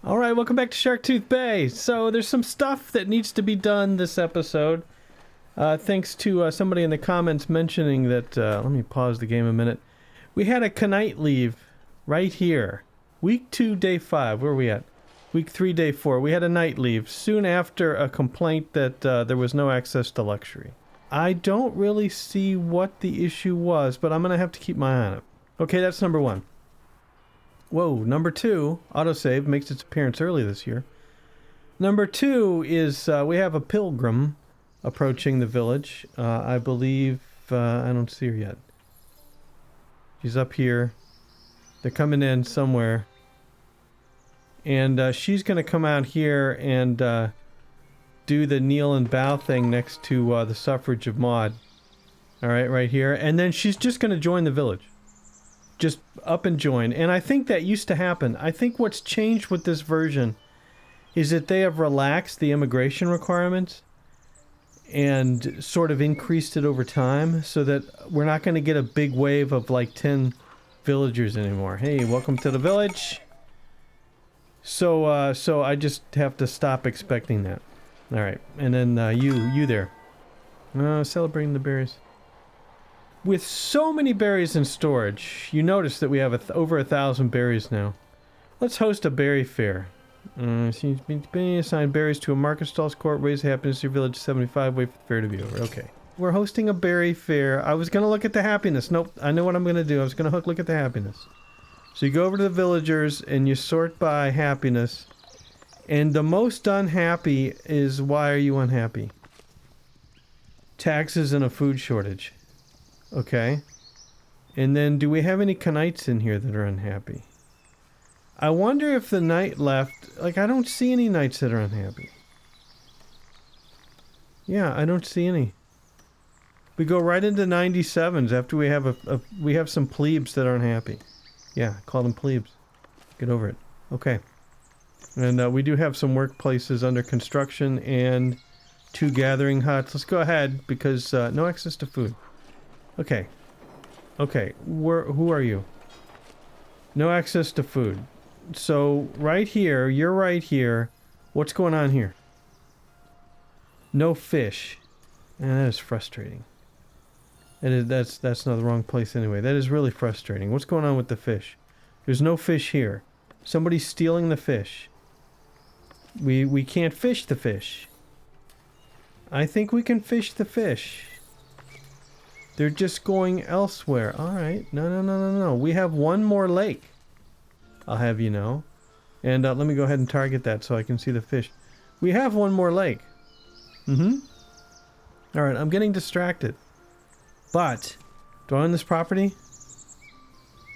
All right, welcome back to Sharktooth Bay. So there's some stuff that needs to be done this episode. Thanks to somebody in the comments mentioning that, let me pause the game a minute. We had a knight leave right here. Week 2, day 5. Where are we at? Week 3, day 4. We had a knight leave soon after a complaint that there was no access to luxury. I don't really see what the issue was, but I'm going to have to keep my eye on it. Okay, that's number 1. Whoa, number 2, autosave makes its appearance early this year. Number 2 is we have a pilgrim approaching the village. I believe, I don't see her yet. She's up here. They're coming in somewhere. And she's going to come out here and do the kneel and bow thing next to the suffrage of Maud. Alright, right here. And then she's just going to join the village. Just up and join. And I think that used to happen. I think what's changed with this version is that they have relaxed the immigration requirements and sort of increased it over time so that we're not going to get a big wave of like 10 villagers anymore. Hey, welcome to the village. So I just have to stop expecting that. All right, and then you there. Celebrating the berries. With so many berries in storage, you notice that we have over 1,000 berries now. Let's host a berry fair. Seems to be assign berries to a market stall's court, raise happiness to your village 75, wait for the fair to be over. Okay. We're hosting a berry fair. I was going to look at the happiness. Nope, I know what I'm going to do. I was going to look at the happiness. So you go over to the villagers and you sort by happiness. And the most unhappy is, why are you unhappy? Taxes and a food shortage. Okay. And then, do we have any knights in here that are unhappy? I wonder if the knight left... Like, I don't see any knights that are unhappy. Yeah, I don't see any. We go right into 97s after we have we have some plebes that aren't happy. Yeah, call them plebes. Get over it. Okay. And we do have some workplaces under construction and 2 gathering huts. Let's go ahead because no access to food. Okay. Okay. Who are you? No access to food. So right here, you're right here. What's going on here? No fish. That is frustrating. That's not the wrong place anyway. That is really frustrating. What's going on with the fish? There's no fish here. Somebody's stealing the fish. We can't fish the fish. I think we can fish the fish. They're just going elsewhere. Alright. No. We have one more lake. I'll have you know. And let me go ahead and target that so I can see the fish. We have one more lake. Alright, I'm getting distracted. But, do I own this property?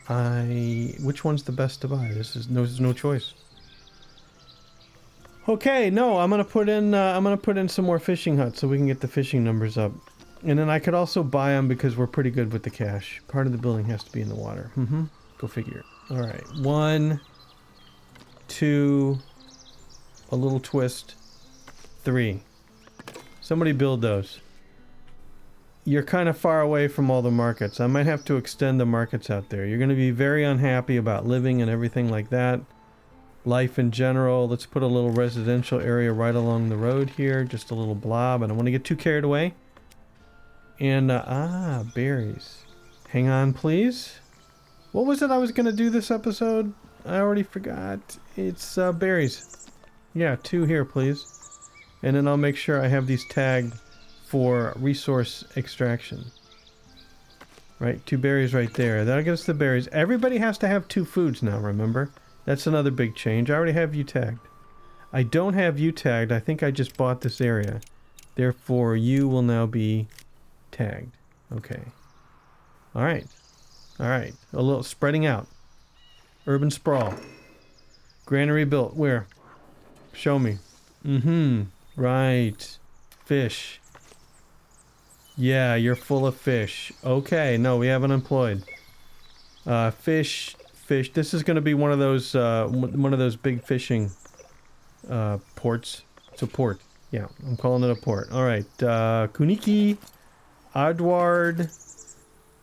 Which one's the best to buy? There's no choice. Okay, no, I'm gonna put in some more fishing huts so we can get the fishing numbers up. And then I could also buy them because we're pretty good with the cash. Part of the building has to be in the water. Go figure. Alright, 1, 2, a little twist, 3. Somebody build those. You're kind of far away from all the markets. I might have to extend the markets out there. You're going to be very unhappy about living and everything like that. Life in general. Let's put a little residential area right along the road here. Just a little blob. I don't want to get too carried away. And, berries. Hang on, please. What was it I was going to do this episode? I already forgot. It's, berries. Yeah, 2 here, please. And then I'll make sure I have these tagged for resource extraction. Right, 2 berries right there. That'll get us the berries. Everybody has to have 2 foods now, remember? That's another big change. I already have you tagged. I don't have you tagged. I think I just bought this area. Therefore, you will now be tagged. Okay. Alright. Alright. A little spreading out. Urban sprawl. Granary built. Where? Show me. Right. Fish. Yeah, you're full of fish. Okay, no, we have unemployed. Fish. This is going to be one of those big fishing ports. It's a port. Yeah, I'm calling it a port. All right, Kuniki, Adward,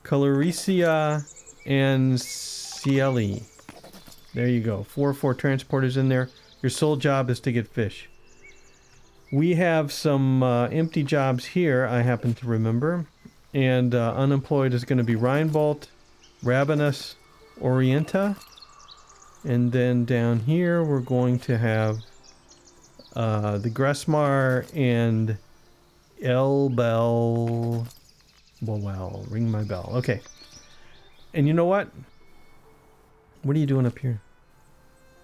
Caloricia, and Cieli. There you go. 4 transporters in there. Your sole job is to get fish. We have some empty jobs here, I happen to remember. And unemployed is going to be Rheinbolt, Ravenous, Orienta. And then down here we're going to have the Gressmar and Elbel. Well, ring my bell. Okay. And you know what? What are you doing up here?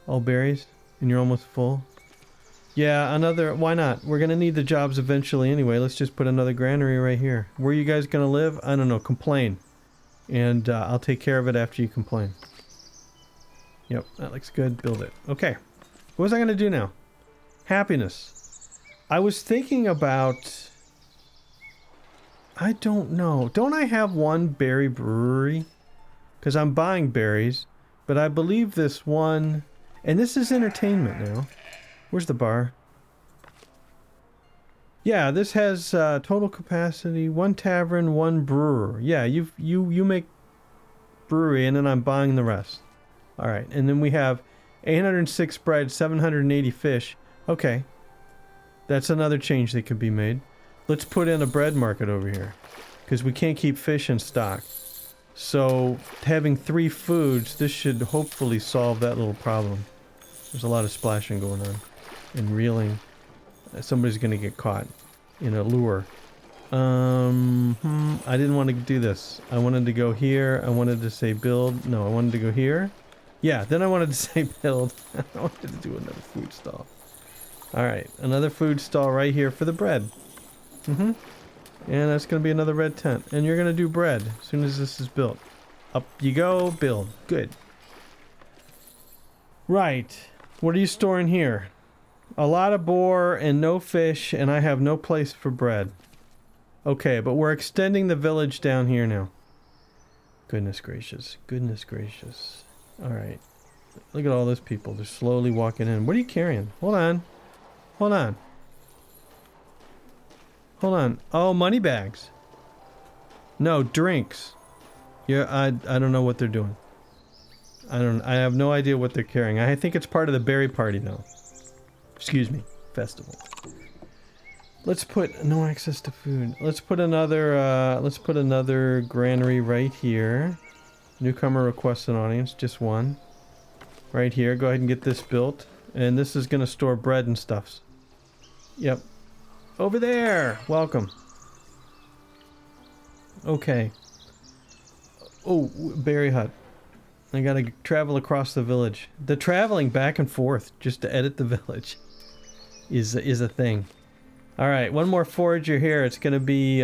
All berries? And you're almost full? Yeah, another... Why not? We're gonna need the jobs eventually anyway. Let's just put another granary right here. Where are you guys gonna live? I don't know. Complain. And I'll take care of it after you complain. Yep, that looks good. Build it. Okay. What was I gonna do now? Happiness. I was thinking about... I don't know. Don't I have one berry brewery? Because I'm buying berries. But I believe this one... And this is entertainment now. Where's the bar? Yeah, this has total capacity, 1 tavern, 1 brewer. Yeah, you make brewery and then I'm buying the rest. Alright, and then we have 806 bread, 780 fish. Okay. That's another change that could be made. Let's put in a bread market over here. Because we can't keep fish in stock. So, having 3 foods, this should hopefully solve that little problem. There's a lot of splashing going on. And reeling. Somebody's gonna get caught in a lure. I didn't want to do this. I wanted to go here. I wanted to say build. No, I wanted to go here. Yeah, then I wanted to say build. I wanted to do another food stall. Alright, another food stall right here for the bread. And that's gonna be another red tent. And you're gonna do bread as soon as this is built. Up you go, build. Good. Right. What are you storing here? A lot of boar and no fish, and I have no place for bread. Okay, but we're extending the village down here now. Goodness gracious. Goodness gracious. Alright. Look at all those people. They're slowly walking in. What are you carrying? Hold on. Hold on. Hold on. Oh, money bags. No, drinks. Yeah, I don't know what they're doing. I have no idea what they're carrying. I think it's part of the berry party though. Excuse me, festival. Let's put no access to food. Let's put another granary right here. Newcomer requests an audience, just one. Right here, go ahead and get this built. And this is gonna store bread and stuffs. Yep. Over there! Welcome. Okay. Oh, berry hut. I gotta travel across the village. The traveling back and forth just to edit the village is a thing. Alright, one more forager here. It's gonna be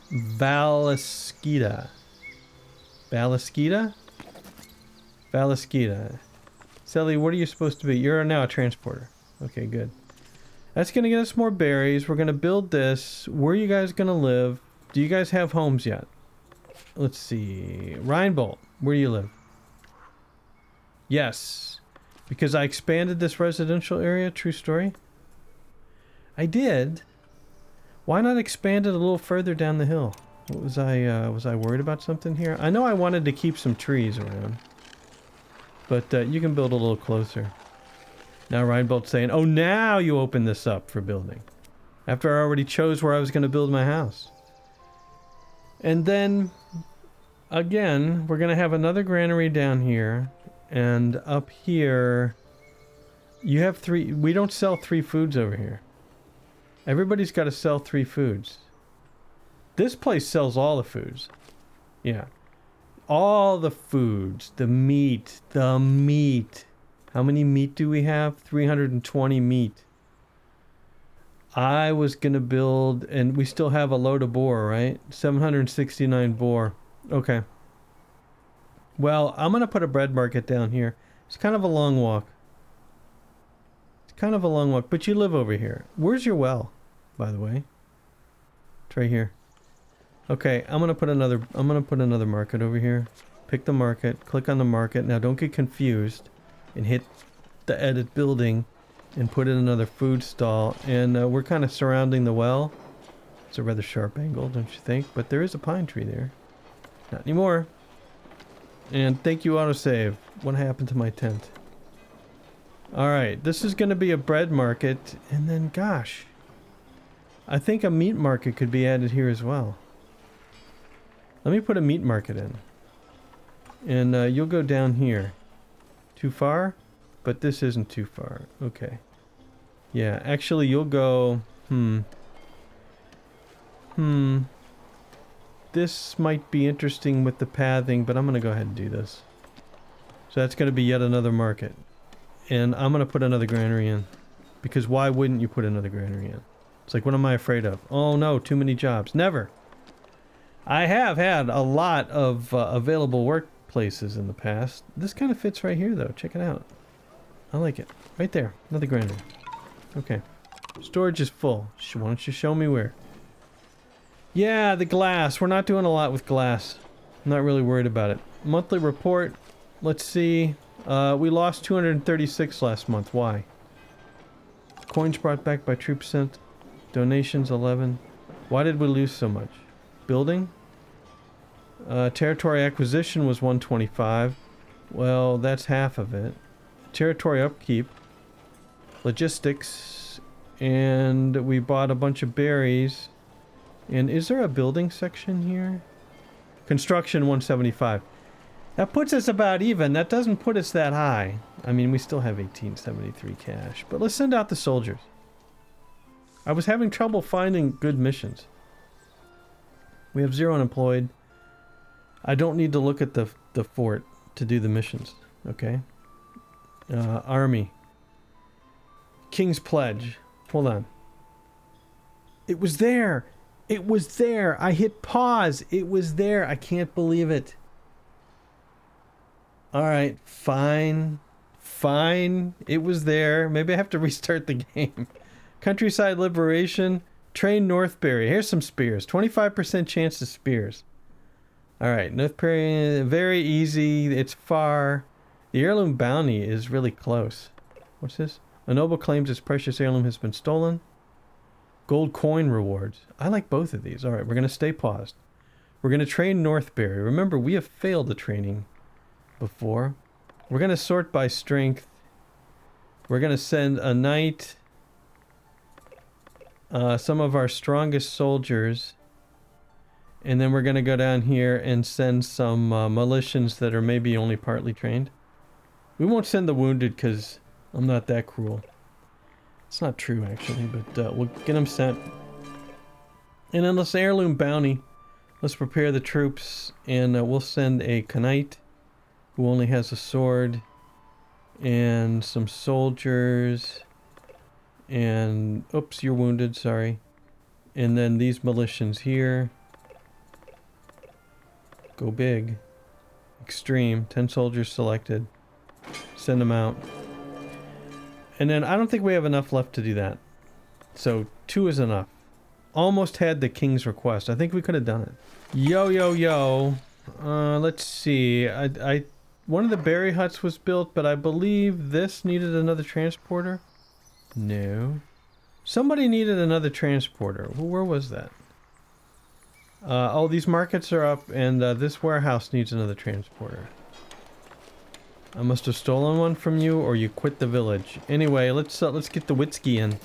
Valaskita. Valaskita? Valaskita. Sally, what are you supposed to be? You're now a transporter. Okay, good. That's gonna get us more berries. We're gonna build this. Where are you guys gonna live? Do you guys have homes yet? Let's see. Rheinbolt, where do you live? Yes. Because I expanded this residential area, true story. I did. Why not expand it a little further down the hill? What was I worried about something here? I know I wanted to keep some trees around. But you can build a little closer. Now Rheinbold's saying, oh, now you open this up for building. After I already chose where I was going to build my house. And then, again, we're going to have another granary down here. And up here, you have 3... We don't sell 3 foods over here. Everybody's got to sell 3 foods. This place sells all the foods. Yeah. All the foods. The meat. The meat. How many meat do we have? 320 meat. I was going to build... And we still have a load of boar, right? 769 boar. Okay. Well, I'm going to put a bread market down here. It's kind of a long walk. It's kind of a long walk, but you live over here. Where's your well, by the way? It's right here. Okay, I'm going to put another market over here. Pick the market, click on the market. Now don't get confused and hit the edit building and put in another food stall. And we're kind of surrounding the well. It's a rather sharp angle, don't you think? But there is a pine tree there. Not anymore. And thank you, autosave. What happened to my tent? Alright, this is going to be a bread market, and then, gosh, I think a meat market could be added here as well. Let me put a meat market in. And you'll go down here. Too far? But this isn't too far. Okay. Yeah, actually you'll go... This might be interesting with the pathing, but I'm going to go ahead and do this. So that's going to be yet another market. And I'm going to put another granary in. Because why wouldn't you put another granary in? It's like, what am I afraid of? Oh no, too many jobs. Never! I have had a lot of available workplaces in the past. This kind of fits right here though. Check it out. I like it. Right there. Another granary. Okay. Storage is full. Why don't you show me where? Yeah, the glass. We're not doing a lot with glass. I'm not really worried about it. Monthly report. Let's see. We lost 236 last month. Why? Coins brought back by troops sent. Donations 11. Why did we lose so much? Building? Territory acquisition was 125. Well, that's half of it. Territory upkeep. Logistics. And we bought a bunch of berries. And is there a building section here? Construction 175. That puts us about even. That doesn't put us that high. I mean, we still have 1873 cash. But let's send out the soldiers. I was having trouble finding good missions. We have 0 unemployed. I don't need to look at the fort to do the missions. Okay? Army. King's Pledge. Hold on. It was there! It was there! I hit pause! It was there! I can't believe it. Alright, fine. Fine. It was there. Maybe I have to restart the game. Countryside Liberation. Train Northbury. Here's some spears. 25% chance of spears. Alright, Northbury, very easy. It's far. The heirloom bounty is really close. What's this? A noble claims his precious heirloom has been stolen. Gold coin rewards. I like both of these. Alright, we're going to stay paused. We're going to train Northbury. Remember, we have failed the training before. We're going to sort by strength. We're going to send a knight, some of our strongest soldiers, and then we're going to go down here and send some militians that are maybe only partly trained. We won't send the wounded because I'm not that cruel. It's not true actually, but we'll get them sent. And then let's heirloom bounty. Let's prepare the troops, and we'll send a knight who only has a sword, and some soldiers, and oops, you're wounded, sorry. And then these militians here. Go big. Extreme. 10 soldiers selected. Send them out. And then I don't think we have enough left to do that. So 2 is enough. Almost had the king's request. I think we could have done it. Yo, yo, yo. Let's see. One of the berry huts was built, but I believe this needed another transporter. No. Somebody needed another transporter. Where was that? Oh, these markets are up, and this warehouse needs another transporter. I must have stolen one from you, or you quit the village. Anyway, let's get the whiskey in.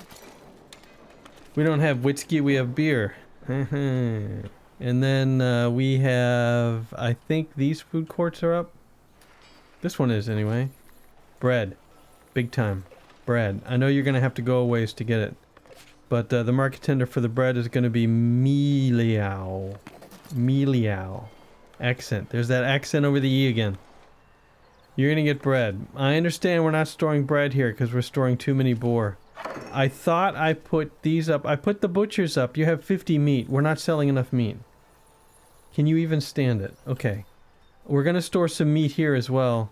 We don't have whiskey, we have beer. And then we have, I think these food courts are up. This one is anyway. Bread. Big time. Bread. I know you're going to have to go a ways to get it. But the market tender for the bread is going to be Miliao. Miliao. Accent. There's that accent over the E again. You're going to get bread. I understand we're not storing bread here because we're storing too many boar. I thought I put these up. I put the butchers up. You have 50 meat. We're not selling enough meat. Can you even stand it? Okay. We're going to store some meat here as well.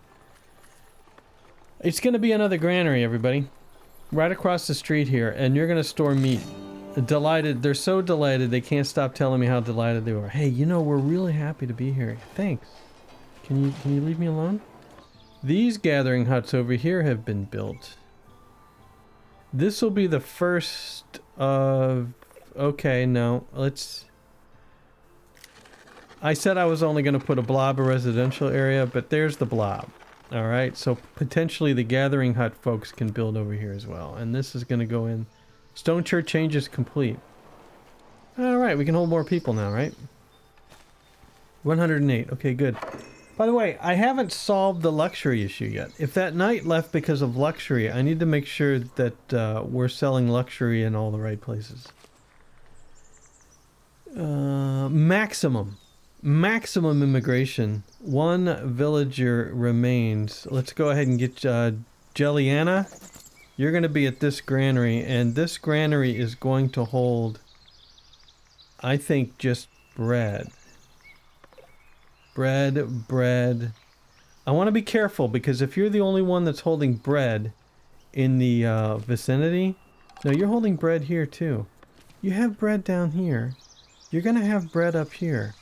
It's going to be another granary, everybody. Right across the street here, and you're going to store meat. Delighted. They're so delighted they can't stop telling me how delighted they are. Hey, you know, we're really happy to be here. Thanks. Can you leave me alone? These gathering huts over here have been built. This will be the first of... Okay, no. Let's... I said I was only going to put a blob of residential area, but there's the blob. All right, so potentially the Gathering Hut folks can build over here as well. And this is going to go in. Stone Church change is complete. All right, we can hold more people now, right? 108. Okay, good. By the way, I haven't solved the luxury issue yet. If that knight left because of luxury, I need to make sure that we're selling luxury in all the right places. Maximum immigration. 1 villager remains. Let's go ahead and get Jelliana. You're going to be at this granary, and this granary is going to hold, I think, just bread. Bread. I want to be careful, because if you're the only one that's holding bread in the vicinity... No, you're holding bread here too. You have bread down here. You're going to have bread up here.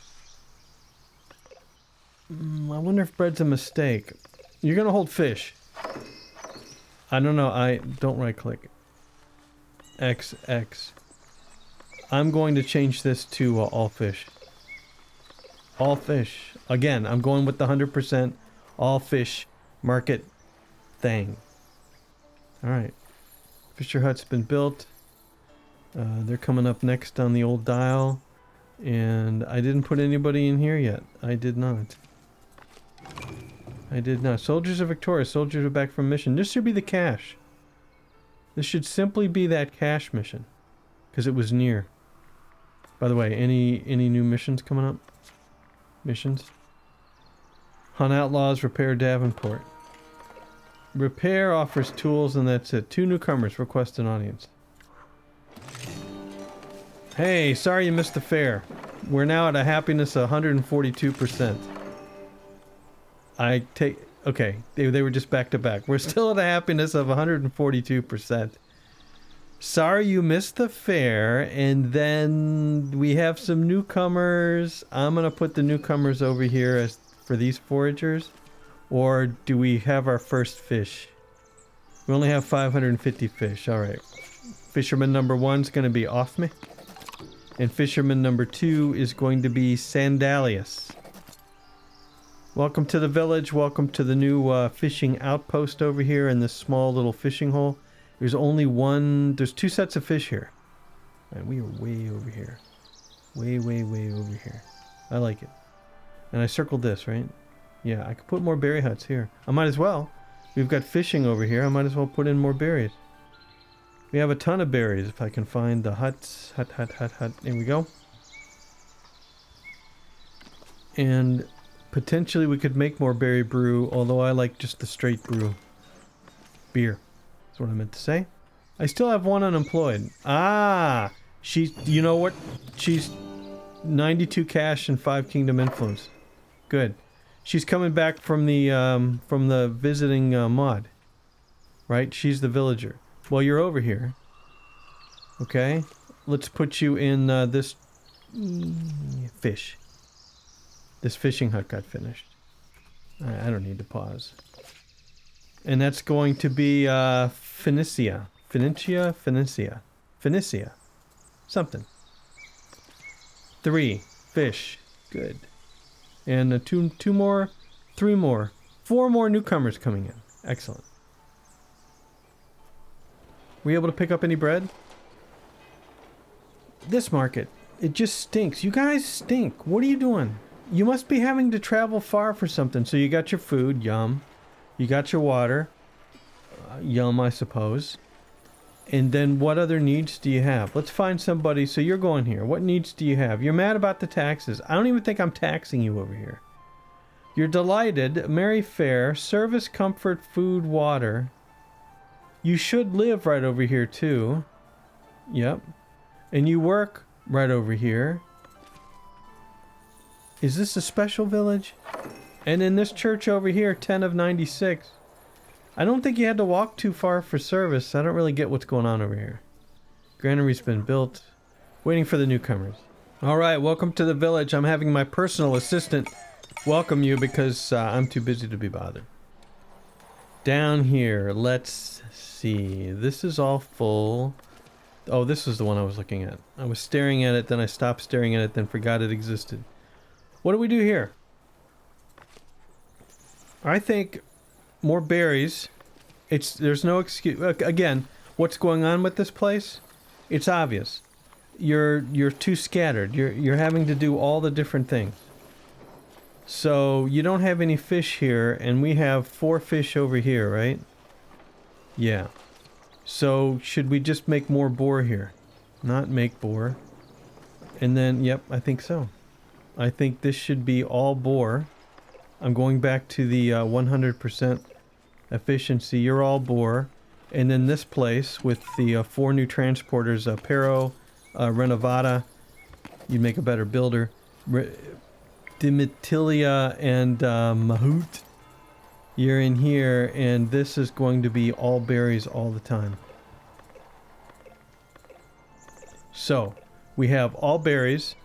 I wonder if bread's a mistake. You're going to hold fish. I don't know. Don't right click. X. I'm going to change this to all fish. All fish. Again, I'm going with the 100% all fish market thing. Alright. Fisher Hut's been built. They're coming up next on the old dial. And I didn't put anybody in here yet. I did not. Soldiers are victorious. Soldiers are back from mission. This should be the cache. This should simply be that cache mission. Because it was near. By the way, any new missions coming up? Missions? Hunt Outlaws, Repair Davenport. Repair offers tools and that's it. 2 newcomers request an audience. Hey, sorry you missed the fair. We're now at a happiness of 142%. Okay, they were just back to back. We're still at a happiness of 142%. Sorry you missed the fair, and then we have some newcomers. I'm gonna put the newcomers over here as for these foragers. Or do we have our first fish? We only have 550 fish. Alright. Fisherman number 1 is gonna be off me. And fisherman number 2 is going to be Sandalius. Welcome to the village. Welcome to the new fishing outpost over here in this small little fishing hole. There's only one... There's 2 sets of fish here. And we are way over here. Way over here. I like it. And I circled this, right? Yeah, I could put more berry huts here. I might as well. We've got fishing over here. I might as well put in more berries. We have a ton of berries if I can find the huts. Hut. There we go. And potentially we could make more berry brew, although I like just the straight brew. Beer. That's what I meant to say. I still have 1 unemployed. Ah! You know what? She's 92 cash and 5 kingdom influence. Good. She's coming back from the visiting mod. Right? She's the villager. Well, you're over here. Okay. Let's put you in this fish. This fishing hut got finished. I don't need to pause. And that's going to be Phoenicia. Something. 3 fish. Good. And 2 more, 3 more, 4 more newcomers coming in. Excellent. Were you able to pick up any bread? This market, it just stinks. You guys stink. What are you doing? You must be having to travel far for something. So you got your food, yum. You got your water, yum, I suppose. And then what other needs do you have? Let's find somebody. So you're going here. What needs do you have? You're mad about the taxes. I don't even think I'm taxing you over here. You're delighted, merry fair, service, comfort, food, water. You should live right over here too. Yep. And you work right over here. Is this a special village? And in this church over here, 10 of 96. I don't think you had to walk too far for service. I don't really get what's going on over here. Granary's been built. Waiting for the newcomers. Alright, welcome to the village. I'm having my personal assistant welcome you because I'm too busy to be bothered. Down here, let's see. This is all full. Oh, this is the one I was looking at. I was staring at it, then I stopped staring at it, then forgot it existed. What do we do here? I think more berries. There's no excuse. Again, what's going on with this place? It's obvious. You're too scattered. You're having to do all the different things. So you don't have any fish here, and we have 4 fish over here, right? Yeah. So should we just make more boar here? Not make boar. And then, yep, I think so. I think this should be all boar. I'm going back to the 100% efficiency. You're all boar. And then this place with the 4 new transporters, Pharaoh, Renovata, you'd make a better builder. Dimitilia and Mahout. You're in here, and this is going to be all berries all the time. So, we have all berries,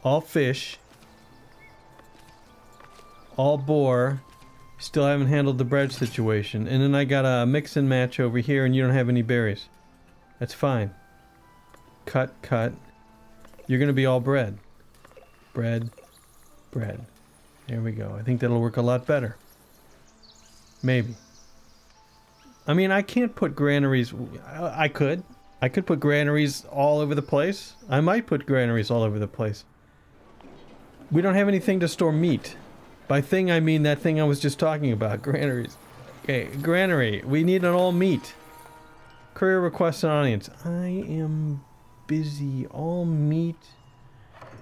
all fish, all boar. Still haven't handled the bread situation. And then I got a mix and match over here, and you don't have any berries. That's fine. Cut. You're going to be all bread. Bread. There we go. I think that'll work a lot better. Maybe. I mean, I can't put granaries... I could. I could put granaries all over the place. I might put granaries all over the place. We don't have anything to store meat. By thing, I mean that thing I was just talking about. Granaries. Okay, granary. We need an all meat. Courier requests an audience. I am busy. All meat.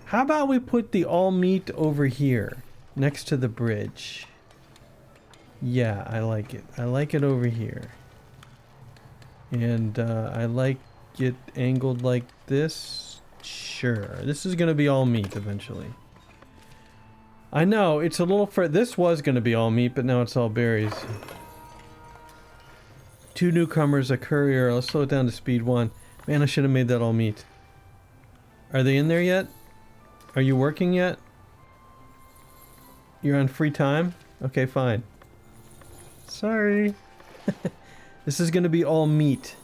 How about we put the all meat over here, next to the bridge? Yeah, I like it. I like it over here. And I like it angled like this. Sure. This is going to be all meat eventually. I know, it's a little... This was going to be all meat, but now it's all berries. 2 newcomers, a courier. Let's slow it down to speed 1. Man, I should have made that all meat. Are they in there yet? Are you working yet? You're on free time? Okay, fine. Sorry. This is going to be all meat.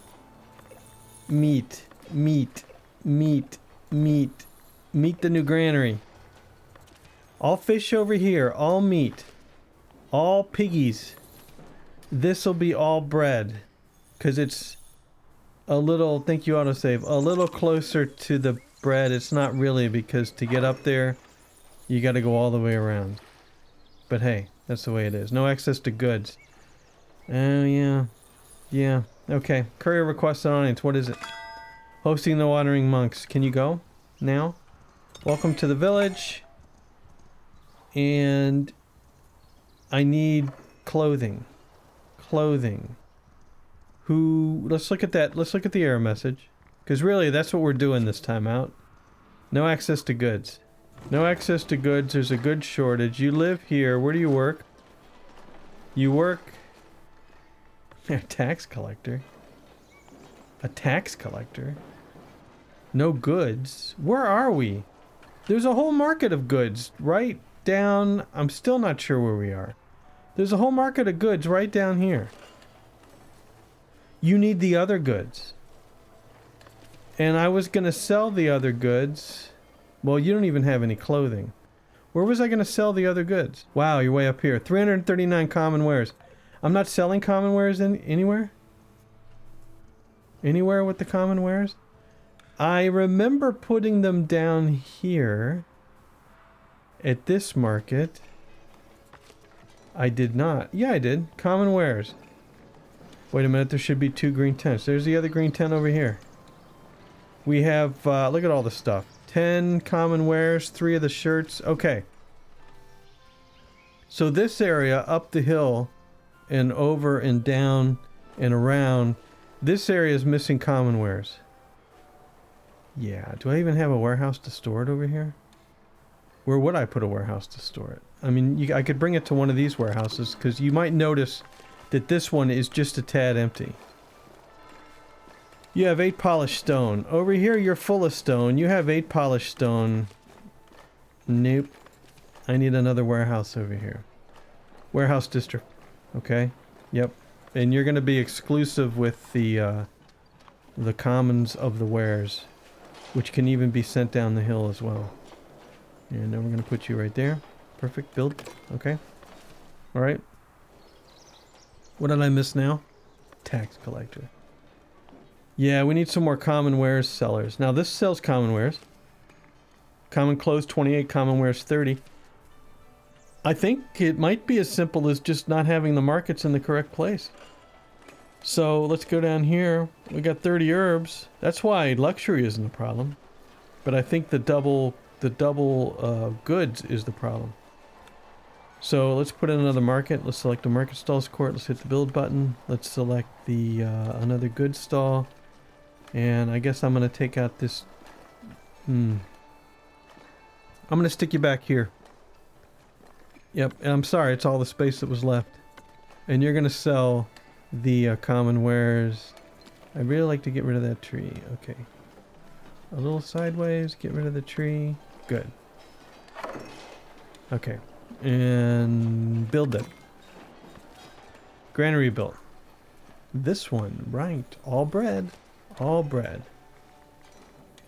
Meat. Meat the new granary. All fish over here. All meat. All piggies. This'll be all bread. Because it's a little... Thank you, autosave. A little closer to the bread. It's not really, because to get up there, you got to go all the way around. But hey, that's the way it is. No access to goods. Oh, yeah. Yeah. Okay. Courier requests an audience. What is it? Hosting the Wandering Monks. Can you go? Now? Welcome to the village. And I need clothing. Clothing. Who... Let's look at that. Let's look at the error message. Because really, that's what we're doing this time out. No access to goods. No access to goods. There's a goods shortage. You live here. Where do you work? You work... A tax collector. A tax collector? No goods? Where are we? There's a whole market of goods right down... I'm still not sure where we are. There's a whole market of goods right down here. You need the other goods. And I was going to sell the other goods. Well, you don't even have any clothing. Where was I going to sell the other goods? Wow, you're way up here. 339 common wares. I'm not selling common wares anywhere? Anywhere with the common wares? I remember putting them down here at this market. I did not. Yeah, I did. Common wares. Wait a minute, there should be 2 green tents. There's the other green tent over here. We have, look at all the stuff. 10 common wares, 3 of the shirts. Okay. So this area up the hill and over and down and around, this area is missing common wares. Yeah, do I even have a warehouse to store it over here? Where would I put a warehouse to store it? I mean, I could bring it to one of these warehouses, because you might notice that this one is just a tad empty. You have 8 polished stone. Over here, you're full of stone. You have 8 polished stone. Nope. I need another warehouse over here. Warehouse district. Okay. Yep. And you're going to be exclusive with the commons of the wares, which can even be sent down the hill as well. And then we're going to put you right there. Perfect. Build. Okay. All right. What did I miss now? Tax collector. Yeah, we need some more common wares sellers. Now this sells common wares. Common clothes 28, common wares 30. I think it might be as simple as just not having the markets in the correct place. So let's go down here. We got 30 herbs. That's why luxury isn't a problem. But I think the double goods is the problem. So let's put in another market. Let's select the market stalls court. Let's hit the build button. Let's select the another goods stall. And I guess I'm going to take out this... I'm going to stick you back here. Yep, and I'm sorry, it's all the space that was left. And you're going to sell the common wares. I'd really like to get rid of that tree. Okay. A little sideways, get rid of the tree. Good. Okay. And build it. Granary built. This one, right. All bread. All bread.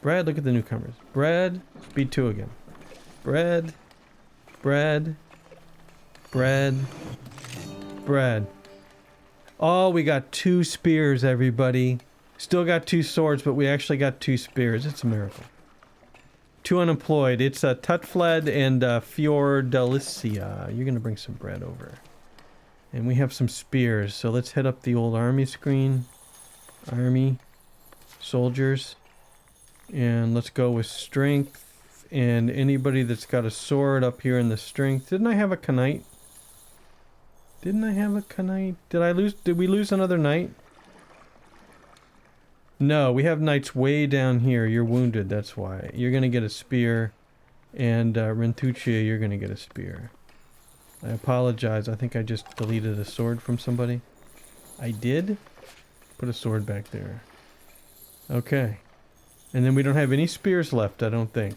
Bread, look at the newcomers. Bread, speed 2 again. Bread, bread, bread, bread. Oh, we got 2 spears, everybody. Still got 2 swords, but we actually got 2 spears. It's a miracle. 2 unemployed. It's Tutfled and Fiordelicia. You're going to bring some bread over. And we have some spears. So let's head up the old army screen. Army. Soldiers. And let's go with strength. And anybody that's got a sword up here in the strength. Didn't I have a knight? Didn't I have a knight? Did we lose another knight? No, we have knights way down here. You're wounded, that's why. You're going to get a spear. And Rentuccia, you're going to get a spear. I apologize. I think I just deleted a sword from somebody. I did? Put a sword back there. Okay. And then we don't have any spears left, I don't think.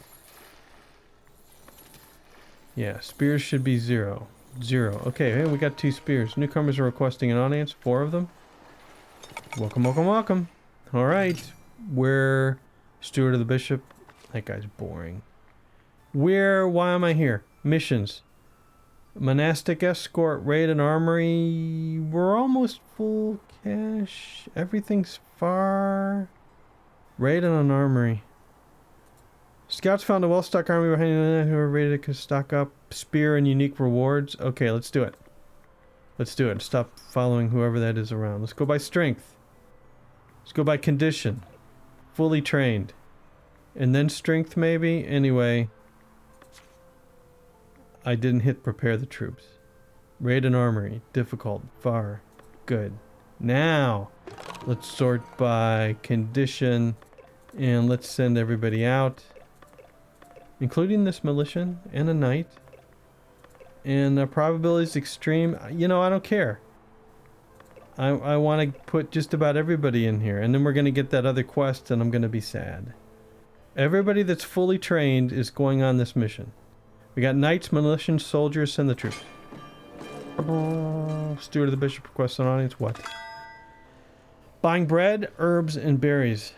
Yeah, spears should be 0. 0. Okay, hey, we got 2 spears. Newcomers are requesting an audience. 4 of them. Welcome, welcome, welcome. Alright. We're Steward of the Bishop. That guy's boring. Why am I here? Missions. Monastic Escort, Raid and Armory. We're almost full cash. Everything's far. Raid and an Armory. Scouts found a well-stocked army behind who are ready to stock up. Spear and unique rewards. Okay, let's do it. Let's do it. Stop following whoever that is around. Let's go by strength. Let's go by condition. Fully trained. And then strength maybe? Anyway. I didn't hit prepare the troops. Raid and armory. Difficult. Far. Good. Now, let's sort by condition. And let's send everybody out. Including this militia and a knight. And the probability is extreme. You know, I don't care. I want to put just about everybody in here. And then we're going to get that other quest and I'm going to be sad. Everybody that's fully trained is going on this mission. We got knights, militians, soldiers, send the troops. Steward of the Bishop requests an audience. What? Buying bread, herbs, and berries.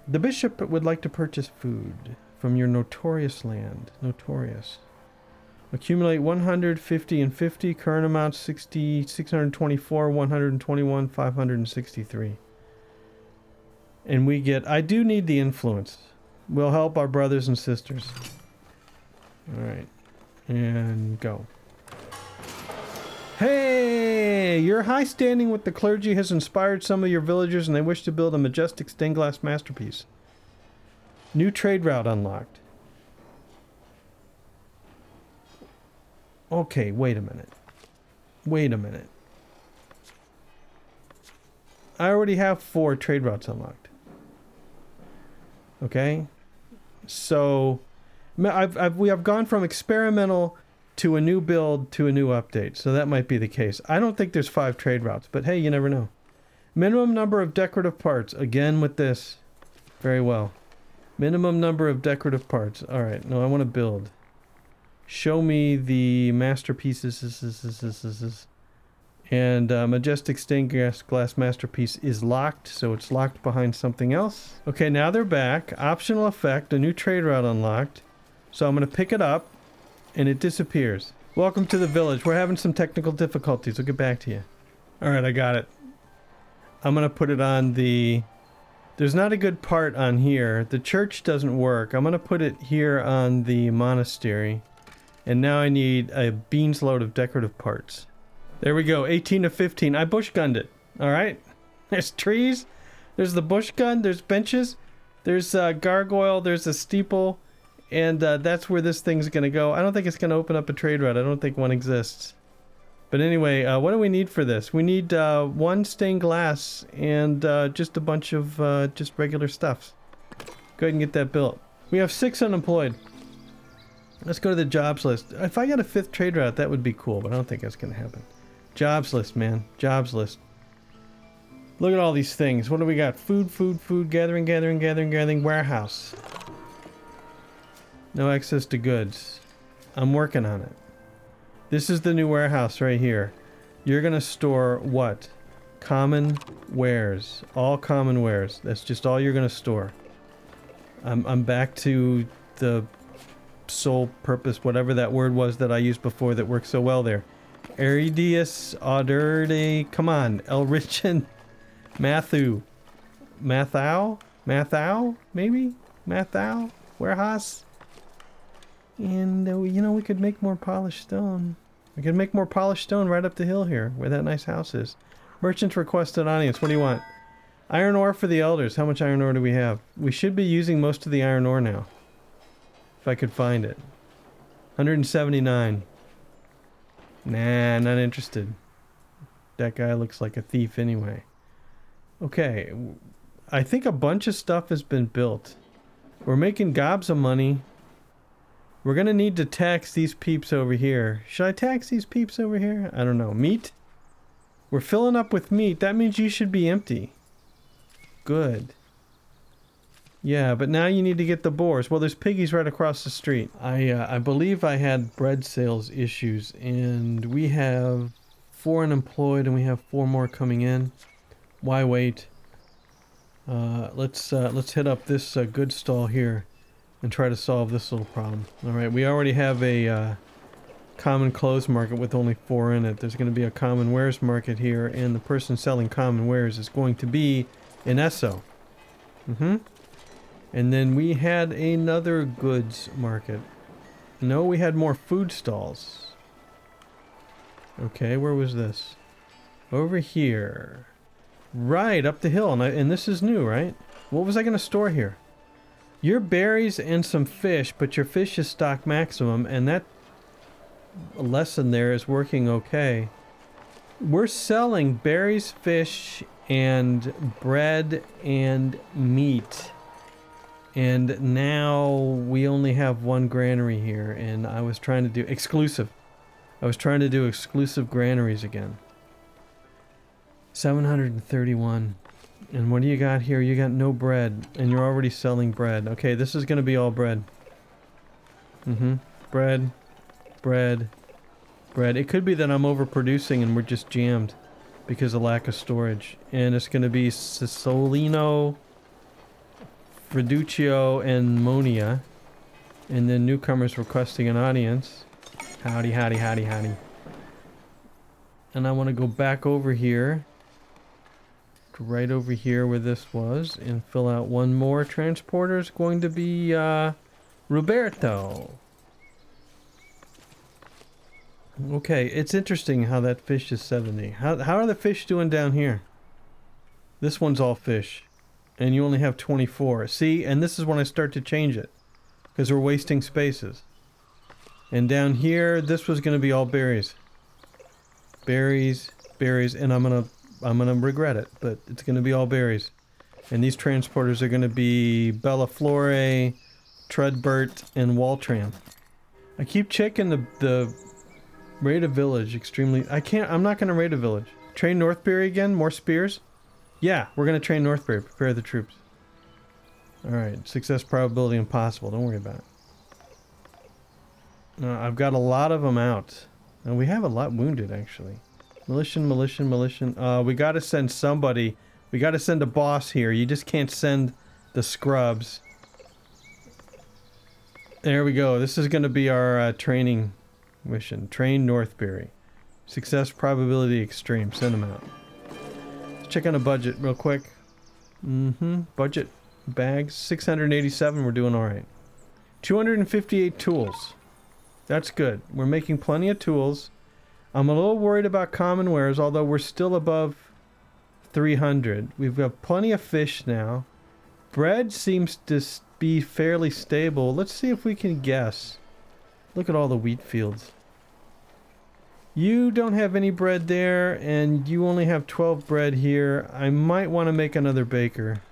The bishop would like to purchase food from your notorious land. Notorious. Accumulate 150 and 50. Current amount 60, 624, 121, 563. And we get... I do need the influence. We'll help our brothers and sisters. Alright. And go. Hey! Your high standing with the clergy has inspired some of your villagers and they wish to build a majestic stained glass masterpiece. New trade route unlocked. Okay, wait a minute. Wait a minute. I already have 4 trade routes unlocked. Okay? So, we have gone from experimental to a new build to a new update. So that might be the case. I don't think there's 5 trade routes, but hey, you never know. Minimum number of decorative parts. Again with this. Very well. Minimum number of decorative parts. Alright, no, I want to build. Show me the masterpieces. And majestic stained glass masterpiece is locked, so it's locked behind something else. Okay, now they're back. Optional effect, a new trade route unlocked. So I'm going to pick it up, and it disappears. Welcome to the village. We're having some technical difficulties. We'll get back to you. Alright, I got it. I'm gonna put it on the... There's not a good part on here. The church doesn't work. I'm gonna put it here on the monastery. And now I need a beans load of decorative parts. There we go, 18 to 15. I bush gunned it. Alright? There's trees. There's the bush gun. There's benches. There's a gargoyle. There's a steeple. And that's where this thing's gonna go. I don't think it's gonna open up a trade route. I don't think one exists. But anyway, what do we need for this? We need one stained glass and just a bunch of just regular stuffs. Go ahead and get that built. We have 6 unemployed. Let's go to the jobs list. If I got a 5th trade route, that would be cool, but I don't think that's going to happen. Jobs list, man. Jobs list. Look at all these things. What do we got? Food, food, food, gathering, gathering, gathering, gathering, warehouse. No access to goods. I'm working on it. This is the new warehouse right here. You're gonna store what? Common wares. All common wares. That's just all you're gonna store. I'm back to the sole purpose, whatever that word was that I used before that worked so well there. Aridius, Auderde, come on, Elrichin, Matthew, Mathau, maybe? Mathau, warehouse? And, you know, we could make more polished stone. We could make more polished stone right up the hill here, where that nice house is. Merchants requested audience. What do you want? Iron ore for the elders. How much iron ore do we have? We should be using most of the iron ore now. If I could find it. 179. Nah, not interested. That guy looks like a thief anyway. Okay. I think a bunch of stuff has been built. We're making gobs of money. We're gonna need to tax these peeps over here. Should I tax these peeps over here? I don't know. Meat? We're filling up with meat. That means you should be empty. Good. Yeah, but now you need to get the boars. Well, there's piggies right across the street. I believe I had bread sales issues, and we have 4 unemployed, and we have 4 more coming in. Why wait? Let's hit up this goods stall here and try to solve this little problem. All right, we already have a common clothes market with only 4 in it. There's going to be a common wares market here, and the person selling common wares is going to be an Esso. And then we had another goods market. No, we had more food stalls. Okay, where was this? Over here. Right, up the hill. And this is new, right? What was I going to store here? Your berries and some fish, but your fish is stock maximum, and that lesson there is working okay. We're selling berries, fish, and bread and meat. And now we only have 1 granary here, and I was trying to do exclusive. I was trying to do exclusive granaries again. 731. And what do you got here? You got no bread, and you're already selling bread. Okay, this is going to be all bread. Bread, bread, bread. It could be that I'm overproducing and we're just jammed because of lack of storage. And it's going to be Cisolino, Freduccio, and Monia. And then newcomers requesting an audience. Howdy, howdy, howdy, howdy. And I want to go back over here. Right over here where this was, and fill out 1 more. Transporter is going to be Roberto. Okay, it's interesting how that fish is 70. How are the fish doing down here? This one's all fish, and you only have 24. See, and this is when I start to change it, because we're wasting spaces. And down here, this was going to be all berries. Berries, berries, and I'm gonna regret it, but it's gonna be all berries. And these transporters are gonna be Bellaflore, Treadbert, and Waltram. I keep checking the raid a village extremely. I'm not gonna raid a village. Train Northbury again? More spears? Yeah, we're gonna train Northbury. Prepare the troops. Alright, success probability impossible. Don't worry about it. I've got a lot of them out. And we have a lot wounded, actually. Militia. We gotta send somebody. We gotta send a boss here. You just can't send the scrubs. There we go. This is gonna be our training mission. Train Northbury. Success probability extreme. Send them out. check on a budget real quick. Budget bags 687. We're doing all right. 258 tools. That's good. We're making plenty of tools. I'm a little worried about common wares, although we're still above 300. We've got plenty of fish now. Bread seems to be fairly stable. Let's see if we can guess. Look at all the wheat fields. You don't have any bread there, and you only have 12 bread here. I might want to make another baker.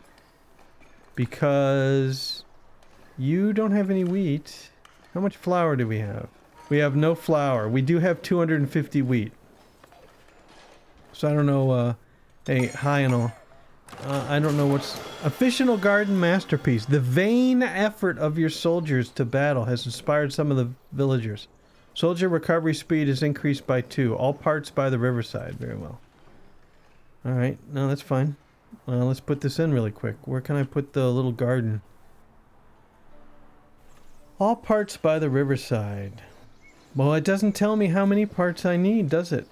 Because you don't have any wheat. How much flour do we have? We have no flour. We do have 250 wheat. So I don't know, hey, hi and all. I don't know what's... Official garden masterpiece. The vain effort of your soldiers to battle has inspired some of the villagers. Soldier recovery speed is increased by 2. All parts by the riverside. Very well. Alright, no, that's fine. Let's put this in really quick. Where can I put the little garden? All parts by the riverside. Well, it doesn't tell me how many parts I need, does it?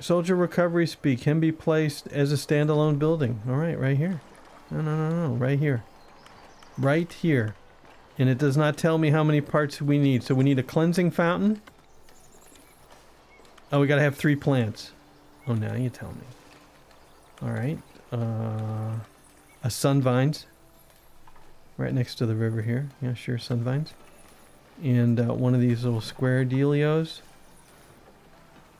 Soldier recovery speed can be placed as a standalone building. Alright, right here. No. Right here. Right here. And it does not tell me how many parts we need. So we need a cleansing fountain. Oh, we gotta have 3 plants. Oh, now you tell me. Alright. A sun vines. Right next to the river here. Yeah, sure, sun vines. And one of these little square dealios.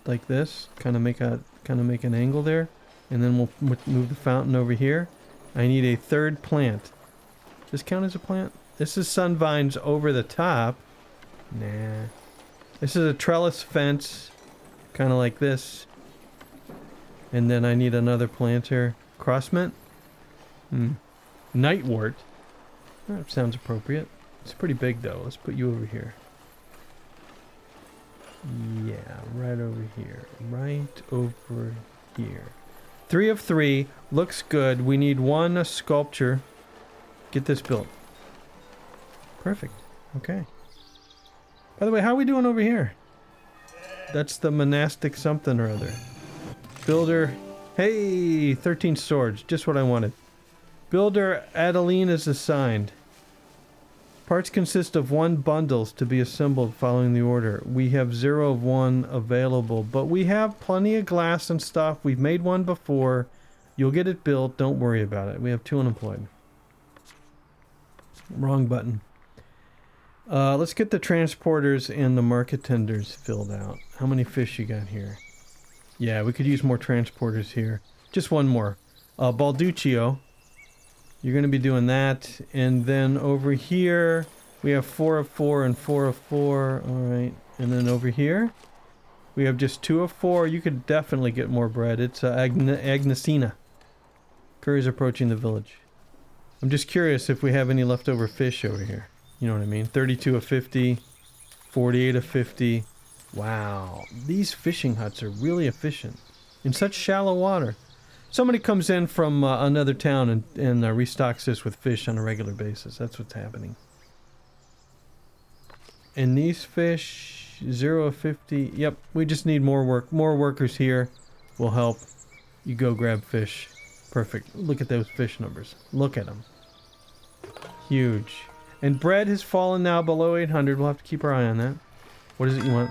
Like this. Kind of make an angle there. And then we'll move the fountain over here. I need a 3rd plant. Does this count as a plant? This is sun vines over the top. Nah. This is a trellis fence. Kind of like this. And then I need another planter. Crossmint? Nightwort. That sounds appropriate. It's pretty big though. Let's put you over here. Yeah, right over here. Right over here. 3 of 3. Looks good. We need 1 sculpture. Get this built. Perfect. Okay. By the way, how are we doing over here? That's the monastic something or other. Builder. Hey, 13 swords. Just what I wanted. Builder Adeline is assigned. Parts consist of 1 bundles to be assembled following the order. We have 0 of 1 available, but we have plenty of glass and stuff. We've made one before. You'll get it built. Don't worry about it. We have 2 unemployed. Wrong button. Let's get the transporters and the market tenders filled out. How many fish you got here? Yeah, we could use more transporters here. Just 1 more. Balduccio. You're going to be doing that. And then over here, we have 4 of 4 and 4 of 4. Alright. And then over here, we have just 2 of 4. You could definitely get more bread. It's Agnesina. Courier's approaching the village. I'm just curious if we have any leftover fish over here. You know what I mean? 32 of 50. 48 of 50. Wow. These fishing huts are really efficient. In such shallow water. Somebody comes in from another town and restocks this with fish on a regular basis. That's what's happening. And these fish, 0 of 50. Yep, we just need more work. More workers here will help. You go grab fish. Perfect. Look at those fish numbers. Look at them. Huge. And bread has fallen now below 800. We'll have to keep our eye on that. What is it you want?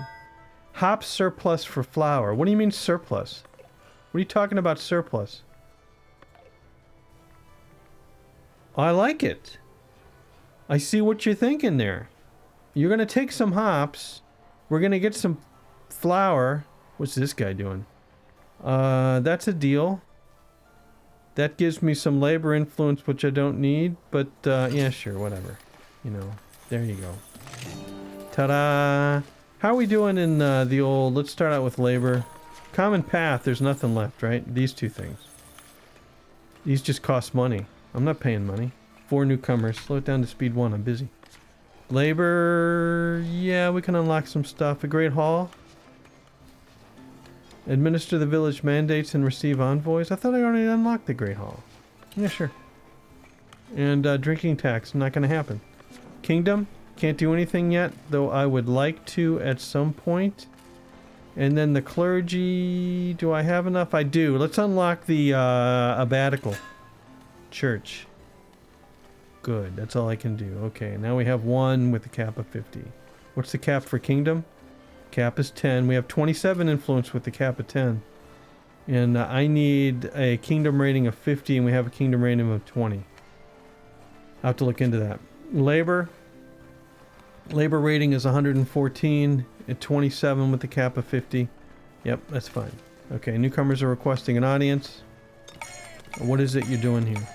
Hop surplus for flour. What do you mean surplus? What are you talking about surplus? I like it. I see what you're thinking there. You're going to take some hops. We're going to get some flour. What's this guy doing? That's a deal. That gives me some labor influence, which I don't need. But, yeah, sure, whatever. You know, there you go. Ta-da! How are we doing in the old... Let's start out with labor. Common path, there's nothing left, right? These 2 things. These just cost money. I'm not paying money. 4 newcomers. Slow it down to speed 1. I'm busy. Labor... Yeah, we can unlock some stuff. A great hall. Administer the village mandates and receive envoys. I thought I already unlocked the great hall. Yeah, sure. And drinking tax. Not going to happen. Kingdom. Can't do anything yet, though I would like to at some point. And then the clergy, do I have enough? I do. Let's unlock the abbatical church. Good, that's all I can do. Okay, now we have one with a cap of 50. What's the cap for kingdom? Cap is 10. We have 27 influence with the cap of 10. And I need a kingdom rating of 50, and we have a kingdom rating of 20. I'll have to look into that. Labor rating is 114 at 27 with the cap of 50. Yep, that's fine. Okay, newcomers are requesting an audience. What is it you're doing here?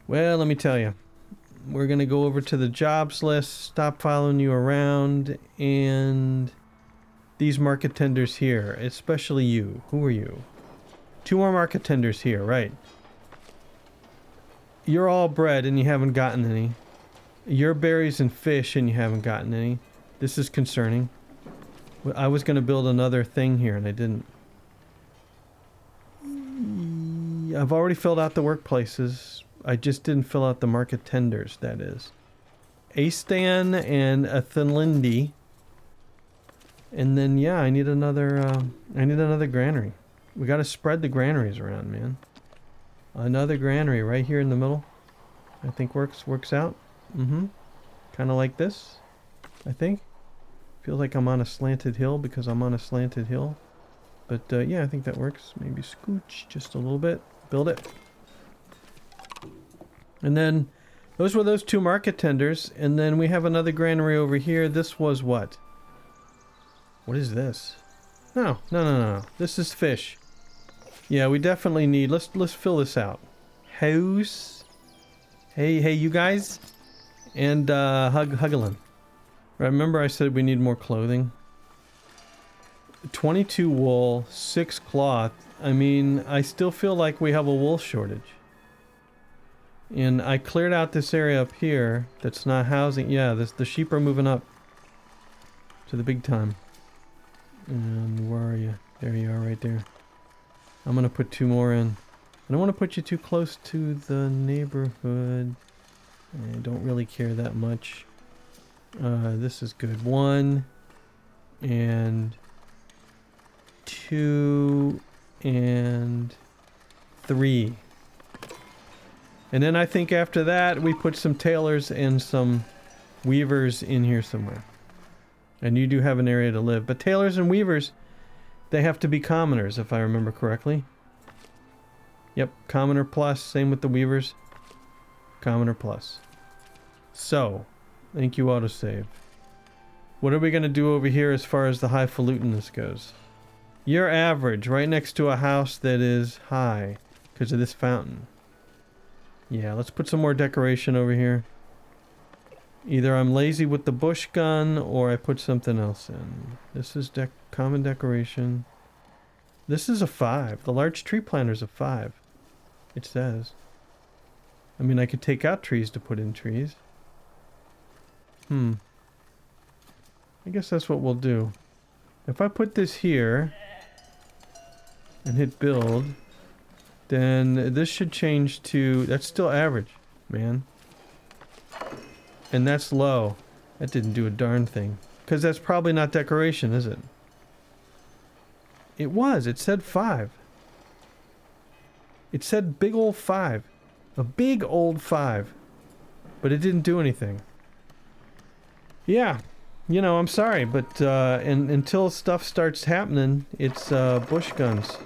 Well, let me tell you. We're going to go over to the jobs list, stop following you around, and these market tenders here, especially you. Who are you? 2 more market tenders here, right. You're all bread and you haven't gotten any. You're berries and fish and you haven't gotten any. This is concerning. I was going to build another thing here and I didn't. I've already filled out the workplaces. I just didn't fill out the market tenders, that is. Astan and Athenlindi. And then, yeah, I need another granary. We got to spread the granaries around, man. Another granary right here in the middle. I think works out. Mm-hmm. Kind of like this, I think. Feels like I'm on a slanted hill because I'm on a slanted hill. But, yeah, I think that works. Maybe scooch just a little bit. Build it. And then, those were those 2 market tenders. And then we have another granary over here. This was what? What is this? No. This is fish. Yeah, we definitely need... Let's fill this out. House. Hey, you guys. And, Huggling. Remember I said we need more clothing? 22 wool, 6 cloth. I mean, I still feel like we have a wool shortage. And I cleared out this area up here that's not housing. Yeah, the sheep are moving up to the big time. And where are you? There you are right there. I'm going to put 2 more in. I don't want to put you too close to the neighborhood. I don't really care that much. This is good. 1 and 2 and 3. And then I think after that we put some tailors and some weavers in here somewhere. And you do have an area to live. But tailors and weavers, they have to be commoners, if I remember correctly. Yep, commoner plus. Same with the weavers. Commoner plus. So, thank you, autosave. What are we going to do over here as far as the highfalutenness goes? You're average, right next to a house that is high because of this fountain. Yeah, let's put some more decoration over here. Either I'm lazy with the bush gun or I put something else in. This is common decoration. This is a 5. The large tree planter's a 5. It says. I mean, I could take out trees to put in trees. I guess that's what we'll do. If I put this here and hit build, then this should change to... That's still average, man. And that's low. That didn't do a darn thing. Because that's probably not decoration, is it? It was. It said 5. It said big old 5. A big old 5. But it didn't do anything. Yeah. You know, I'm sorry, but until stuff starts happening, it's bush guns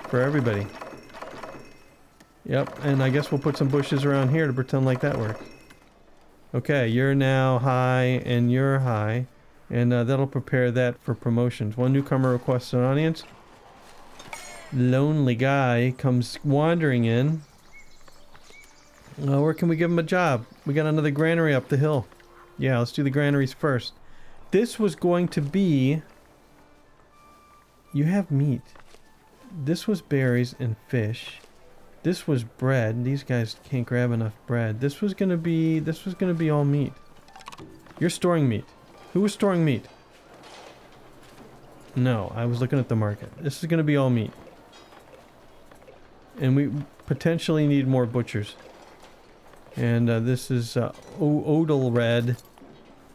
for everybody. Yep, and I guess we'll put some bushes around here to pretend like that works. Okay, you're now high, and you're high. And that'll prepare that for promotions. 1 newcomer requests an audience. Lonely guy comes wandering in. Where can we give him a job? We got another granary up the hill. Yeah, let's do the granaries first. This was going to be... You have meat. This was berries and fish. This was bread. These guys can't grab enough bread. This was gonna be all meat. You're storing meat. Who was storing meat? No, I was looking at the market. This is gonna be all meat. And we potentially need more butchers. And this is Odalred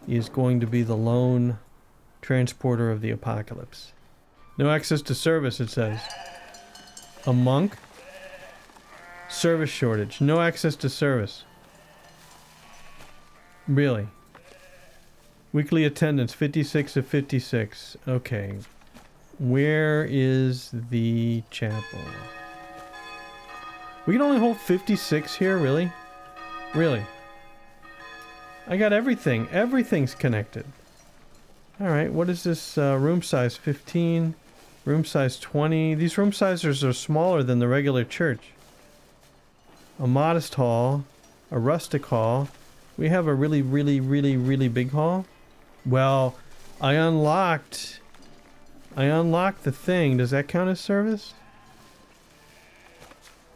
is going to be the lone transporter of the apocalypse. No access to service, it says. A monk? Service shortage. No access to service. Really? Weekly attendance, 56 of 56. Okay. Where is the chapel? We can only hold 56 here, really? Really? I got everything. Everything's connected. Alright, what is this? Room size 15. Room size 20. These room sizes are smaller than the regular church. A modest hall. A rustic hall. We have a really, really, really, really big hall. Well, I unlocked the thing. Does that count as service?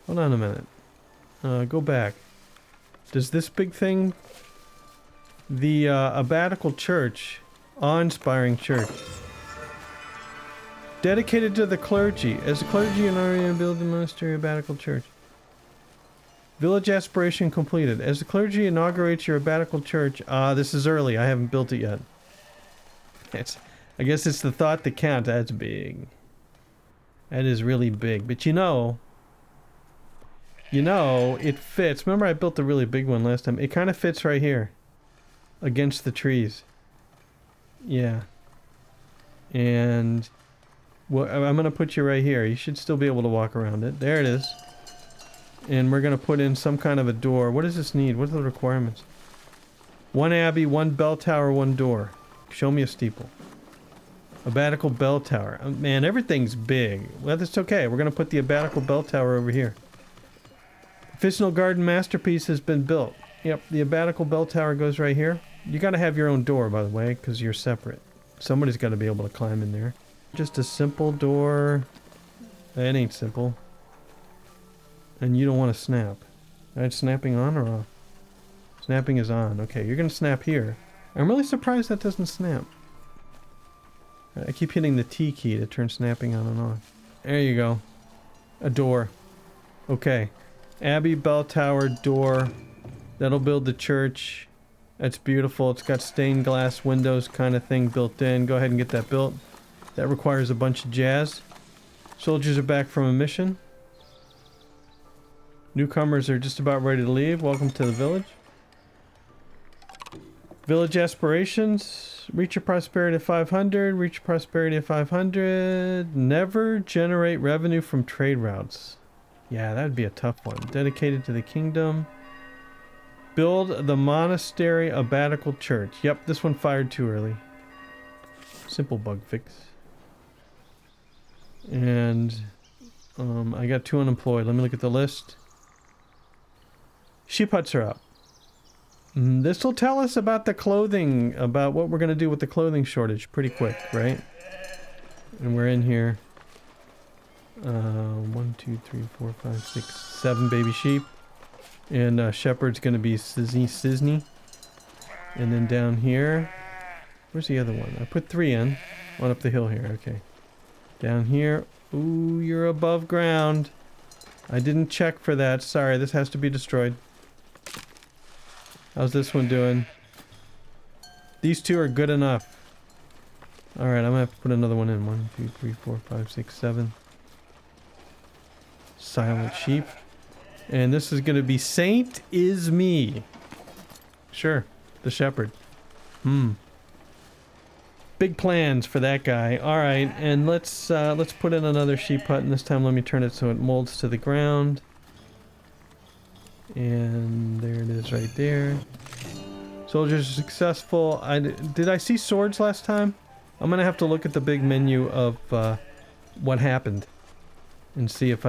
Hold on a minute. Go back. Does this big thing... The abbatical church, awe-inspiring church, dedicated to the clergy. As the clergy in order to build the monastery abbatical church. Village aspiration completed. As the clergy inaugurates your abbatical church, this is early. I haven't built it yet. I guess it's the thought that counts. That's big. That is really big. But you know, it fits. Remember, I built the really big one last time. It kind of fits right here. Against the trees. Yeah. And well, I'm going to put you right here. You should still be able to walk around it. There it is. And we're going to put in some kind of a door. What does this need? What are the requirements? 1 abbey, 1 bell tower, 1 door. Show me a steeple. Abbatical bell tower. Man, everything's big. Well, that's okay. We're going to put the abbatical bell tower over here. Officinal garden masterpiece has been built. Yep, the abbatical bell tower goes right here. You gotta have your own door, by the way, because you're separate. Somebody's gotta be able to climb in there. Just a simple door. That ain't simple. And you don't want to snap. Alright, snapping on or off? Snapping is on. Okay, you're gonna snap here. I'm really surprised that doesn't snap. I keep hitting the T key to turn snapping on and off. There you go. A door. Okay. Abbey, bell tower, door. That'll build the church. That's beautiful. It's got stained glass windows kind of thing built in. Go ahead and get that built. That requires a bunch of jazz. Soldiers are back from a mission. Newcomers are just about ready to leave. Welcome to the village. Village aspirations. Reach your prosperity of 500. Reach your prosperity of 500. Never generate revenue from trade routes. Yeah, that'd be a tough one. Dedicated to the kingdom. Build the monastery abbatical church. Yep, this one fired too early. Simple bug fix. And I got 2 unemployed. Let me look at the list. Sheep huts are up. This will tell us about the clothing, about what we're going to do with the clothing shortage pretty quick, right? And we're in here. 1, 2, 3, 4, 5, 6, 7 baby sheep. And shepherd's going to be Sisney. And then down here, where's the other one? I put 3 in. One up the hill here, okay. Down here, ooh, you're above ground. I didn't check for that. Sorry, this has to be destroyed. How's this one doing? These 2 are good enough. Alright, I'm gonna have to put another one in. 1, 2, 3, 4, 5, 6, 7. Silent sheep. And this is gonna be Saint is me. Sure, the shepherd. Big plans for that guy. Alright, and let's put in another sheep hut, and this time let me turn it so it molds to the ground. And there it is right there. Soldiers are successful. Did I see swords last time? I'm gonna have to look at the big menu of what happened and see if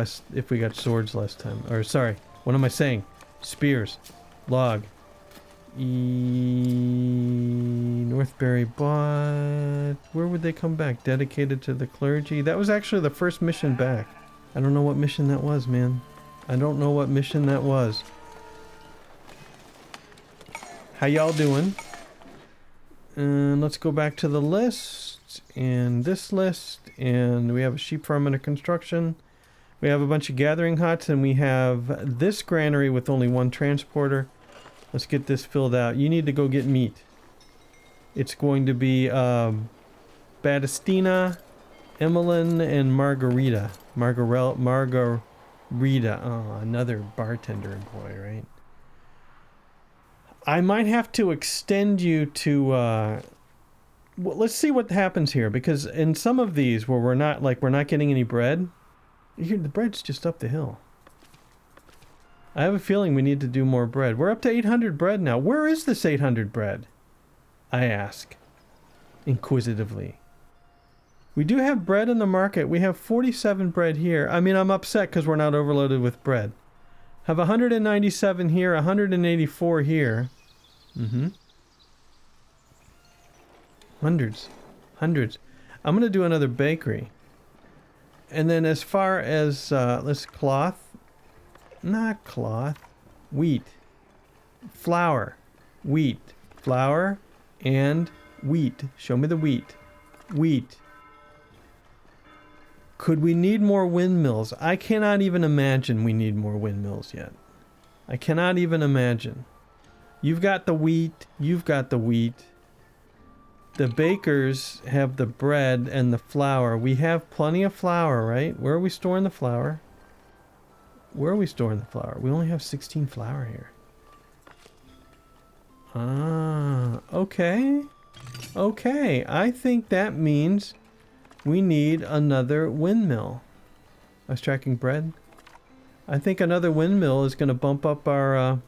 we got swords last time. Or sorry, what am I saying? Spears. Log. Northbury bought. Where would they come back? Dedicated to the clergy. That was actually the first mission back. I don't know what mission that was, man. I don't know what mission that was. How y'all doing? And let's go back to the list. And this list. And we have a sheep farm under construction. We have a bunch of gathering huts. And we have this granary with only 1 transporter. Let's get this filled out. You need to go get meat. It's going to be Batistina Emmeline and Margarita. Margarita. Oh, another bartender boy, right? I might have to extend you to, well, let's see what happens here, because in some of these where we're not getting any bread, here, the bread's just up the hill. I have a feeling we need to do more bread. We're up to 800 bread now. Where is this 800 bread? I ask, inquisitively. We do have bread in the market. We have 47 bread here. I mean, I'm upset because we're not overloaded with bread. Have 197 here, 184 here. Hundreds. I'm going to do another bakery. And then as far as, wheat. Flour. Wheat. Flour and wheat. Show me the wheat. Wheat. Could we need more windmills? I cannot even imagine we need more windmills yet. I cannot even imagine. You've got the wheat. You've got the wheat. The bakers have the bread and the flour. We have plenty of flour, right? Where are we storing the flour? Where are we storing the flour? We only have 16 flour here. Ah, okay. Okay, I think that means we need another windmill. I was tracking bread. I think another windmill is going to bump up our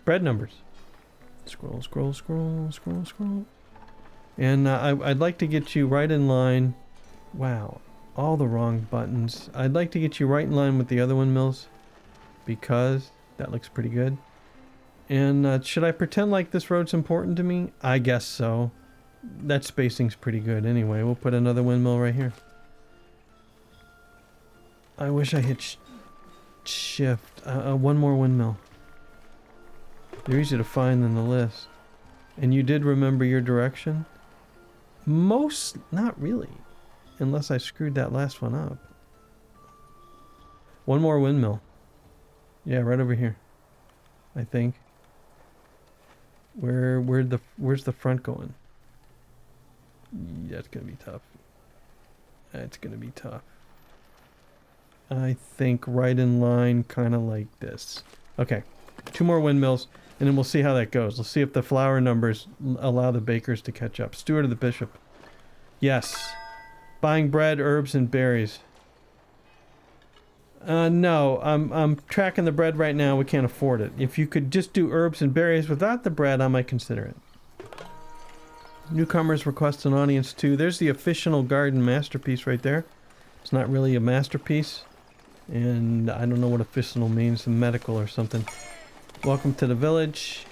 bread numbers. Scroll. And I'd like to get you right in line. Wow, all the wrong buttons. I'd like to get you right in line with the other windmills, because that looks pretty good. And should I pretend like this road's important to me? I guess so. That spacing's pretty good anyway. We'll put another windmill right here. I wish I hit shift. One more windmill. They're easy to find in the list. And you did remember your direction? Not really. Unless I screwed that last one up. One more windmill. Yeah, right over here. I think. Where's the front going? That's gonna be tough. That's gonna be tough. I think right in line, kind of like this. Okay, 2 more windmills, and then we'll see how that goes. Let's see if the flour numbers allow the bakers to catch up. Steward of the bishop. Yes. Buying bread, herbs, and berries. No, I'm tracking the bread right now. We can't afford it. If you could just do herbs and berries without the bread, I might consider it. Newcomers request an audience too. There's the official garden masterpiece right there. It's not really a masterpiece. And I don't know what official means, medical or something. Welcome to the village.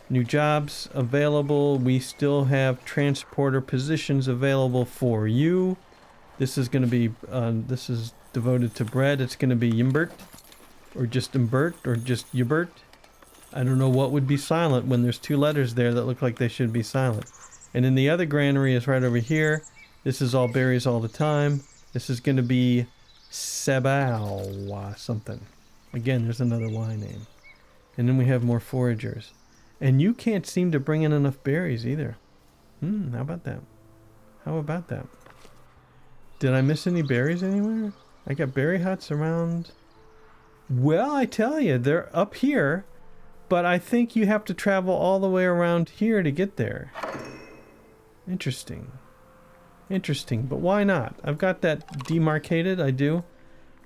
New jobs available. We still have transporter positions available for you. This is going to be, this is devoted to bread. It's going to be Yimbert. Or just Imbert. Or just Yubert. I don't know what would be silent when there's 2 letters there that look like they should be silent. And then the other granary is right over here. This is all berries all the time. This is going to be Sebao something. Again, there's another Y name. And then we have more foragers. And you can't seem to bring in enough berries either. How about that? How about that? Did I miss any berries anywhere? I got berry huts around. Well, I tell you, they're up here. But I think you have to travel all the way around here to get there. Interesting. Interesting, but why not? I've got that demarcated, I do.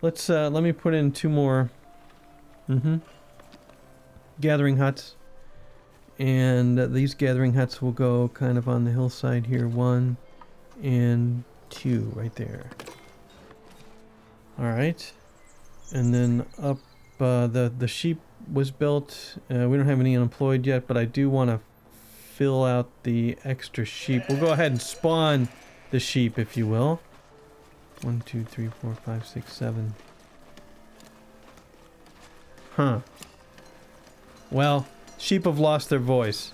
Let's, let me put in 2 more. Gathering huts. And these gathering huts will go kind of on the hillside here. 1 and 2 right there. Alright. And then up, the sheep was built. We don't have any unemployed yet, but I do want to fill out the extra sheep. We'll go ahead and spawn the sheep, if you will. 1, 2, 3, 4, 5, 6, 7. Huh. Well, sheep have lost their voice.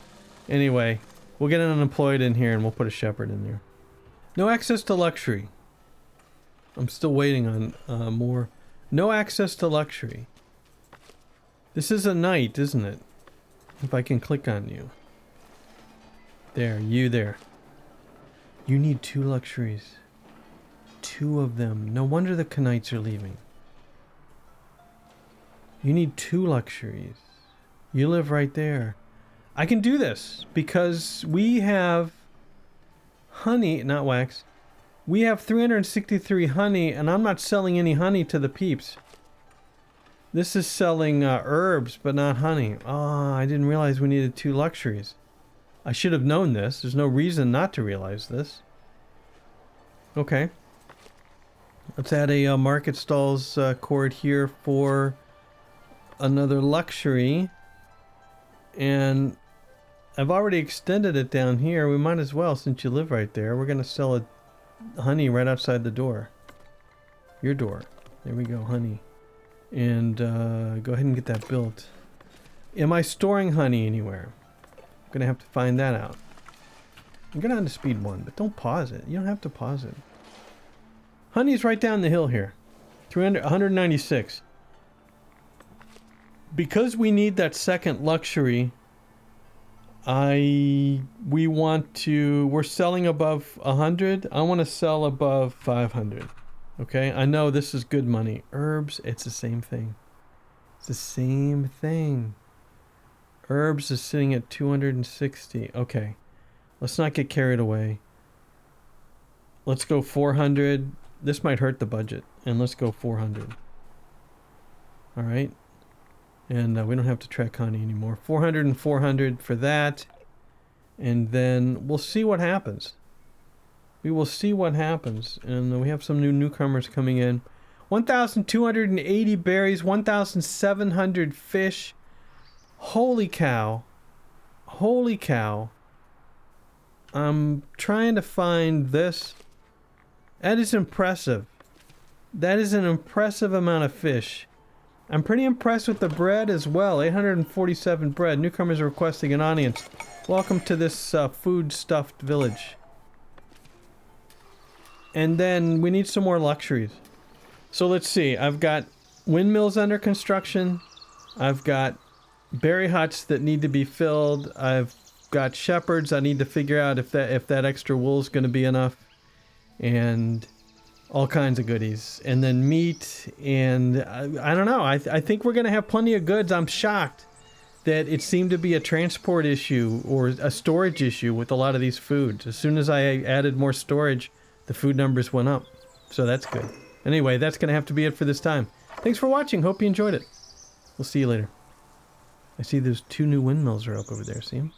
Anyway, we'll get an unemployed in here and we'll put a shepherd in there. No access to luxury. I'm still waiting on more. No access to luxury. This is a knight, isn't it? If I can click on you. There, you there. You need 2 luxuries. 2 of them. No wonder the Knights are leaving. You need 2 luxuries. You live right there. I can do this because we have honey, not wax. We have 363 honey, and I'm not selling any honey to the peeps. This is selling herbs, but not honey. Oh, I didn't realize we needed 2 luxuries. I should have known this. There's no reason not to realize this. Okay. Let's add a market stalls cord here for another luxury. And I've already extended it down here. We might as well, since you live right there. We're going to sell a honey right outside the door. Your door. There we go, honey. And go ahead and get that built. Am I storing honey anywhere? I'm gonna have to find that out. I'm going on to speed 1, but don't pause it. You don't have to pause it. Honey's right down the hill here. 196. Because we need that second luxury, we're selling above 100. I want to sell above 500. Okay, I know this is good money. Herbs, it's the same thing. It's the same thing. Herbs is sitting at 260. Okay, let's not get carried away. Let's go 400. This might hurt the budget, and let's go 400. All right, and we don't have to track honey anymore. 400 and 400 for that, and then we'll see what happens. We will see what happens, and we have some newcomers coming in. 1,280 berries, 1,700 fish. Holy cow. Holy cow. I'm trying to find this. That is impressive. That is an impressive amount of fish. I'm pretty impressed with the bread as well. 847 bread. Newcomers are requesting an audience. Welcome to this food-stuffed village. And then we need some more luxuries. So let's see. I've got windmills under construction. I've got berry huts that need to be filled. I've got shepherds. I need to figure out if that extra wool is going to be enough. And all kinds of goodies. And then meat. And I don't know. I think we're going to have plenty of goods. I'm shocked that it seemed to be a transport issue or a storage issue with a lot of these foods. As soon as I added more storage, the food numbers went up. So that's good. Anyway, that's going to have to be it for this time. Thanks for watching. Hope you enjoyed it. We'll see you later. I see those 2 new windmills are up over there. See them?